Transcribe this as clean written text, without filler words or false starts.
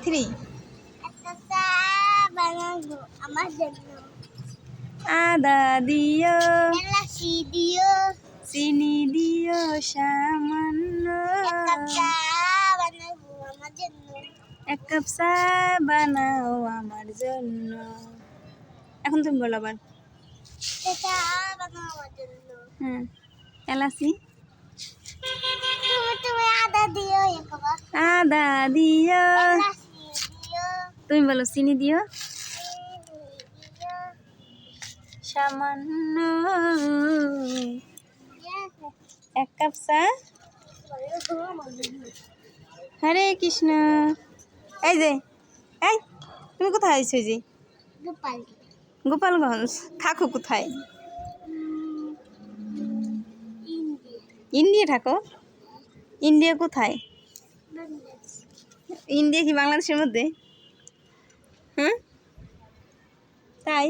3 একটা চা বানাবো আমার জন্য। আদা দিও, এলাচি দিও, চিনি দিও সামান্য, একটা চা বানাবো আমার জন্য। 1 কাপ চা বানাও আমার জন্য। এখন তুমি বলো আবার। একটা চা বানাবো আমার জন্য। হ্যাঁ, এলাচি, তুমি আদা দিও একবার। আদা দিও, এলাচি দিও, তুমি বলো চিনি দিও চিনি দিও। সামান্য, Yes. 1 কাপ চা। হরে কৃষ্ণ। এই যে, এই তুমি কোথায় আইছো? এই যে গোপাল। গোপালগঞ্জ। থাকো কোথায়? ইন্ডিয়া। ইন্ডিয়া থাকো? ইন্ডিয়া কোথায়? বাংলাদেশ। ইন্ডিয়া কি বাংলাদেশের মধ্যে? হ্যাঁ, তাই?